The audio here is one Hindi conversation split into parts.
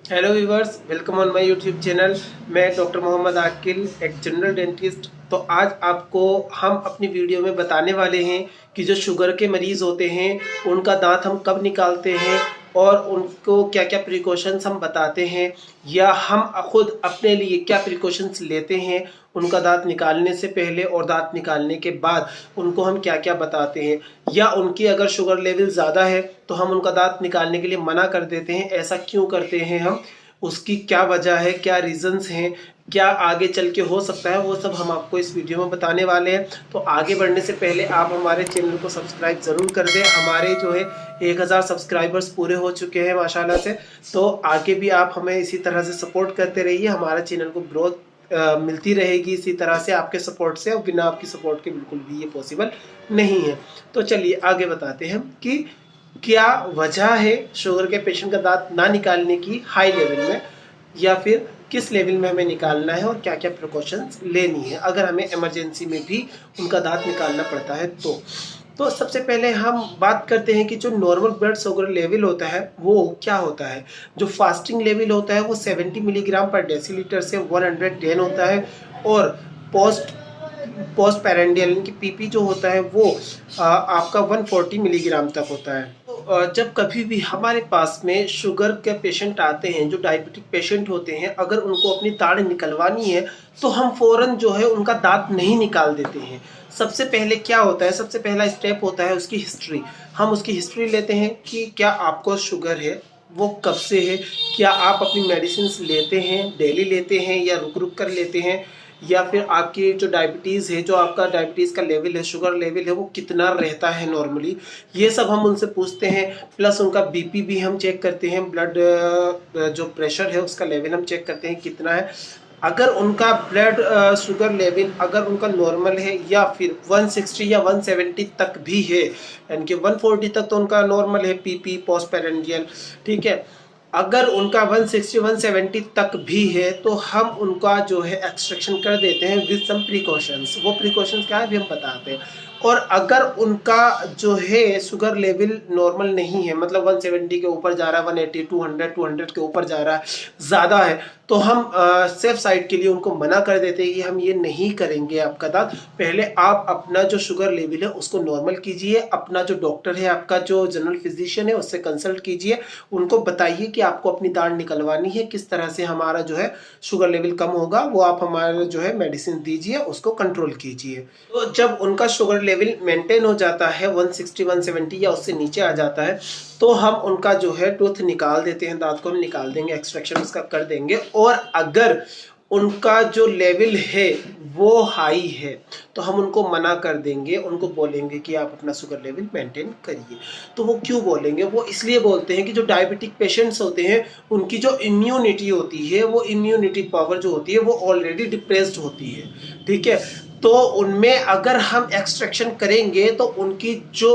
Hello viewers, welcome on my YouTube channel. मैं डॉक्टर मोहम्मद आकिल, एक जनरल डेंटिस्ट। तो आज आपको हम अपनी वीडियो में बताने वाले हैं कि जो शुगर के मरीज़ होते हैं उनका दांत हम कब निकालते हैं और उनको क्या क्या प्रिकॉशंस हम बताते हैं या हम खुद अपने लिए क्या प्रिकॉशंस लेते हैं उनका दांत निकालने से पहले और दांत निकालने के बाद उनको हम क्या क्या बताते हैं, या उनकी अगर शुगर लेवल ज़्यादा है तो हम उनका दांत निकालने के लिए मना कर देते हैं। ऐसा क्यों करते हैं हम, उसकी क्या वजह है, क्या रीजंस हैं, क्या आगे चल के हो सकता है, वो सब हम आपको इस वीडियो में बताने वाले हैं। तो आगे बढ़ने से पहले आप हमारे चैनल को सब्सक्राइब ज़रूर कर दें। हमारे जो है 1000 सब्सक्राइबर्स पूरे हो चुके हैं माशाल्लाह से। तो आगे भी आप हमें इसी तरह से सपोर्ट करते रहिए, हमारा चैनल को ग्रोथ मिलती रहेगी इसी तरह से आपके सपोर्ट से, और बिना आपकी सपोर्ट के बिल्कुल भी ये पॉसिबल नहीं है। तो चलिए आगे बताते हैं कि क्या वजह है शुगर के पेशेंट का दांत ना निकालने की हाई लेवल में, या फिर किस लेवल में हमें निकालना है और क्या क्या प्रिकॉशंस लेनी है अगर हमें इमरजेंसी में भी उनका दांत निकालना पड़ता है। तो सबसे पहले हम बात करते हैं कि जो नॉर्मल ब्लड शुगर लेवल होता है वो क्या होता है। जो फास्टिंग लेवल होता है वो 70 मिलीग्राम पर डेसीलीटर से 110 होता है, और पोस्ट पोस्ट पैरेंडियल यानी कि पीपी जो होता है वो आपका 140 मिलीग्राम तक होता है। तो जब कभी भी हमारे पास में शुगर के पेशेंट आते हैं, जो डायबिटिक पेशेंट होते हैं, अगर उनको अपनी दाढ़ निकलवानी है तो हम फौरन जो है उनका दांत नहीं निकाल देते हैं। सबसे पहले क्या होता है, सबसे पहला स्टेप होता है उसकी हिस्ट्री। हम उसकी हिस्ट्री लेते हैं कि क्या आपको शुगर है, वो कब से है, क्या आप अपनी मेडिसिन लेते हैं, डेली लेते हैं या रुक रुक कर लेते हैं, या फिर आपकी जो डायबिटीज़ है, जो आपका डायबिटीज़ का लेवल है, शुगर लेवल है, वो कितना रहता है नॉर्मली, ये सब हम उनसे पूछते हैं। प्लस उनका बीपी भी हम चेक करते हैं, ब्लड जो प्रेशर है उसका लेवल हम चेक करते हैं कितना है। अगर उनका ब्लड शुगर लेवल अगर उनका नॉर्मल है या फिर 160 या 170 तक भी है, यानी कि 140 तक तो उनका नॉर्मल है पीपी पोस्ट पेरेंडियल, ठीक है। अगर उनका 160 170 तक भी है तो हम उनका जो है एक्सट्रैक्शन कर देते हैं विद सम प्रिकॉशंस। वो प्रिकॉशंस क्या है भी हम बताते हैं। और अगर उनका जो है शुगर लेवल नॉर्मल नहीं है, मतलब 170 के ऊपर जा रहा है, 180 200 के ऊपर जा रहा है, ज़्यादा है, तो हम सेफ साइड के लिए उनको मना कर देते हैं कि हम ये नहीं करेंगे आपका दांत। पहले आप अपना जो शुगर लेवल है उसको नॉर्मल कीजिए, अपना जो डॉक्टर है, आपका जो जनरल फिजिशियन है, उससे कंसल्ट कीजिए, उनको बताइए कि आपको अपनी दाढ़ निकलवानी है, किस तरह से हमारा जो है शुगर लेवल कम होगा, वो आप हमारा जो है मेडिसिन दीजिए, उसको कंट्रोल कीजिए। तो जब उनका शुगर लेवल मेंटेन हो जाता है 160 170 या उससे नीचे आ जाता है, तो हम उनका जो है टूथ निकाल देते हैं, दांत को हम निकाल देंगे, एक्सट्रैक्शन उसका कर देंगे। और अगर उनका जो लेवल है वो हाई है तो हम उनको मना कर देंगे, उनको बोलेंगे कि आप अपना शुगर लेवल मेंटेन करिए। तो वो क्यों बोलेंगे, वो इसलिए बोलते हैं कि जो डायबिटिक पेशेंट्स होते हैं उनकी जो इम्यूनिटी होती है, वो इम्यूनिटी पावर जो होती है वो ऑलरेडी डिप्रेस्ड होती है, ठीक है। तो उनमें अगर हम एक्सट्रैक्शन करेंगे तो उनकी जो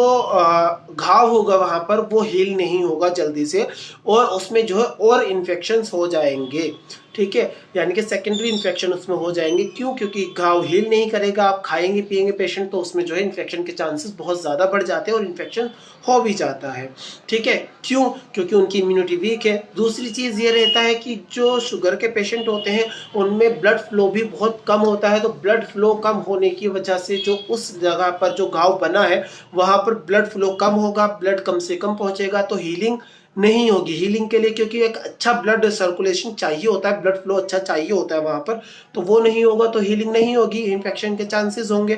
घाव होगा वहां पर वो हील नहीं होगा जल्दी से, और उसमें जो है और इन्फेक्शंस हो जाएंगे, ठीक है। यानी कि सेकेंडरी इन्फेक्शन उसमें हो जाएंगे। क्यों? क्योंकि घाव हील नहीं करेगा, आप खाएंगे पिएंगे पेशेंट तो उसमें जो है इन्फेक्शन के चांसेस बहुत ज़्यादा बढ़ जाते हैं और इन्फेक्शन हो भी जाता है, ठीक है। क्यों? क्योंकि उनकी इम्यूनिटी वीक है। दूसरी चीज़ ये रहता है कि जो शुगर के पेशेंट होते हैं उनमें ब्लड फ्लो भी बहुत कम होता है। तो ब्लड फ्लो कम होने की वजह से जो उस जगह पर जो घाव बना है वहाँ पर ब्लड फ्लो कम होगा, ब्लड कम से कम पहुँचेगा, तो हीलिंग नहीं होगी। हीलिंग के लिए क्योंकि एक अच्छा ब्लड सर्कुलेशन चाहिए होता है, ब्लड फ्लो अच्छा चाहिए होता है वहाँ पर, तो वो नहीं होगा तो हीलिंग नहीं होगी, इन्फेक्शन के चांसेस होंगे।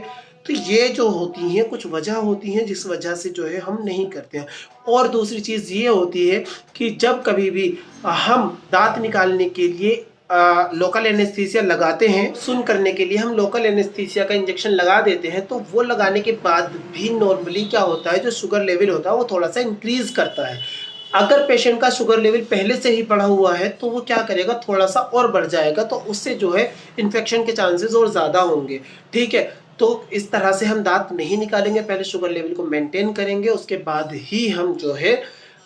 तो ये जो होती हैं कुछ वजह होती हैं जिस वजह से जो है हम नहीं करते हैं। और दूसरी चीज़ ये होती है कि जब कभी भी हम दांत निकालने के लिए लोकल एनेस्थीसिया लगाते हैं, सुन करने के लिए हम लोकल एनेस्थीसिया का इंजेक्शन लगा देते हैं, तो वो लगाने के बाद भी नॉर्मली क्या होता है, जो शुगर लेवल होता है वो थोड़ा सा इंक्रीज करता है। अगर पेशेंट का शुगर लेवल पहले से ही बढ़ा हुआ है तो वो क्या करेगा, थोड़ा सा और बढ़ जाएगा, तो उससे जो है इन्फेक्शन के चांसेस और ज़्यादा होंगे, ठीक है। तो इस तरह से हम दांत नहीं निकालेंगे, पहले शुगर लेवल को मेंटेन करेंगे, उसके बाद ही हम जो है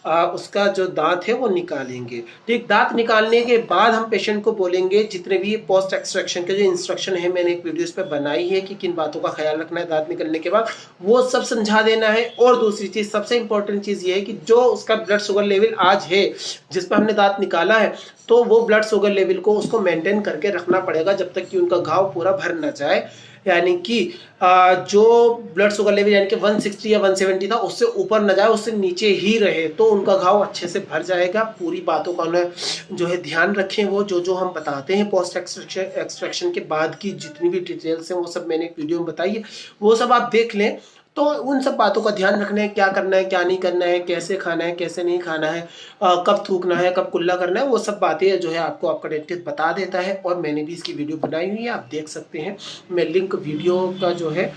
उसका जो दांत है वो निकालेंगे। ठीक, दांत निकालने के बाद हम पेशेंट को बोलेंगे, जितने भी पोस्ट एक्सट्रैक्शन के जो इंस्ट्रक्शन है, मैंने एक वीडियो इस पर बनाई है कि किन बातों का ख्याल रखना है दांत निकलने के बाद, वो सब समझा देना है। और दूसरी चीज, सबसे इंपॉर्टेंट चीज ये है कि जो उसका ब्लड शुगर लेवल आज है, जिस पर हमने दांत निकाला है, तो वो ब्लड शुगर लेवल को उसको मेंटेन करके रखना पड़ेगा जब तक कि उनका घाव पूरा भर ना जाए। यानी कि जो ब्लड शुगर लेवल यानी कि 160 या 170 था, उससे ऊपर न जाए, उससे नीचे ही रहे, तो उनका घाव अच्छे से भर जाएगा। पूरी बातों का उन्हें जो है ध्यान रखें। वो जो हम बताते हैं पोस्ट एक्सट्रैक्शन के बाद की जितनी भी डिटेल्स हैं, वो सब मैंने एक वीडियो में बताई है, वो सब आप देख लें। तो उन सब बातों का ध्यान रखना है, क्या करना है, क्या नहीं करना है, कैसे खाना है, कैसे नहीं खाना है, कब थूकना है, कब कुल्ला करना है, वो सब बातें जो है आपको आपका डेंटिस्ट बता देता है। और मैंने भी इसकी वीडियो बनाई हुई है, आप देख सकते हैं। मैं लिंक वीडियो का जो है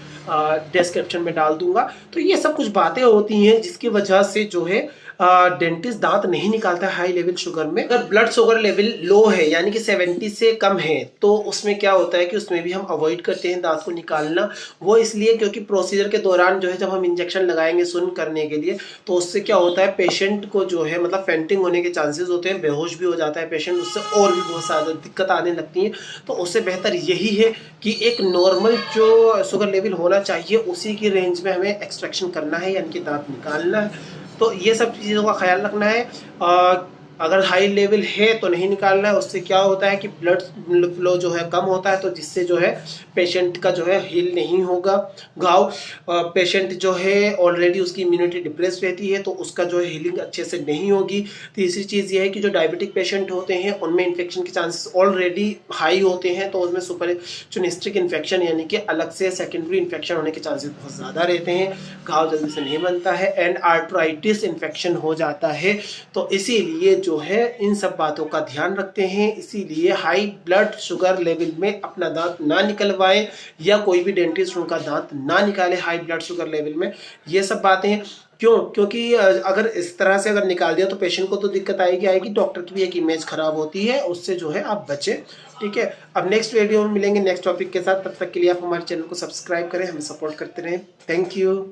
डिस्क्रिप्शन में डाल दूंगा। तो ये सब कुछ बातें होती हैं जिसकी वजह से जो है डेंटिस्ट दांत नहीं निकालता है हाई लेवल शुगर में। अगर ब्लड शुगर लेवल लो है यानी कि 70 से कम है, तो उसमें क्या होता है कि उसमें भी हम अवॉइड करते हैं दांत को निकालना। वो इसलिए क्योंकि प्रोसीजर के दौरान जो है, जब हम इंजेक्शन लगाएंगे सुन्न करने के लिए, तो उससे क्या होता है, पेशेंट को जो है मतलब फेंटिंग होने के चांसेस होते हैं, बेहोश भी हो जाता है पेशेंट, उससे और भी बहुत ज़्यादा दिक्कत आने लगती है। तो उससे बेहतर यही है कि एक नॉर्मल जो शुगर लेवल होना चाहिए उसी की रेंज में हमें एक्सट्रैक्शन करना है, यानी कि दांत निकालना है। तो ये सब चीज़ों का ख्याल रखना है। अगर हाई लेवल है तो नहीं निकालना है। उससे क्या होता है कि ब्लड फ्लो जो है कम होता है, तो जिससे जो है पेशेंट का जो है हील नहीं होगा घाव। पेशेंट जो है ऑलरेडी उसकी इम्यूनिटी डिप्रेस रहती है, तो उसका जो है हीलिंग अच्छे से नहीं होगी। तीसरी चीज़ ये है कि जो डायबिटिक पेशेंट होते हैं उनमें इन्फेक्शन के चांसेस ऑलरेडी हाई होते हैं, तो उसमें सुपरचुनिस्टिक इन्फेक्शन यानी कि अलग से सेकेंडरी इन्फेक्शन होने के चांसेस बहुत ज़्यादा रहते हैं। घाव जल्दी से नहीं बनता है एंड आर्थराइटिस इन्फेक्शन हो जाता है। तो इसीलिए जो है इन सब बातों का ध्यान रखते हैं। इसीलिए हाई ब्लड शुगर लेवल में अपना दांत ना निकलवाएं, या कोई भी डेंटिस्ट उनका दांत ना निकाले हाई ब्लड शुगर लेवल में। ये सब बातें हैं। क्यों? क्योंकि अगर इस तरह से अगर निकाल दिया तो पेशेंट को तो दिक्कत आएगी, डॉक्टर की भी एक इमेज खराब होती है, उससे जो है आप बचें। ठीक है, अब नेक्स्ट वीडियो में मिलेंगे नेक्स्ट टॉपिक के साथ। तब तक के लिए आप हमारे चैनल को सब्सक्राइब करें, हमें सपोर्ट करते रहें। Thank you.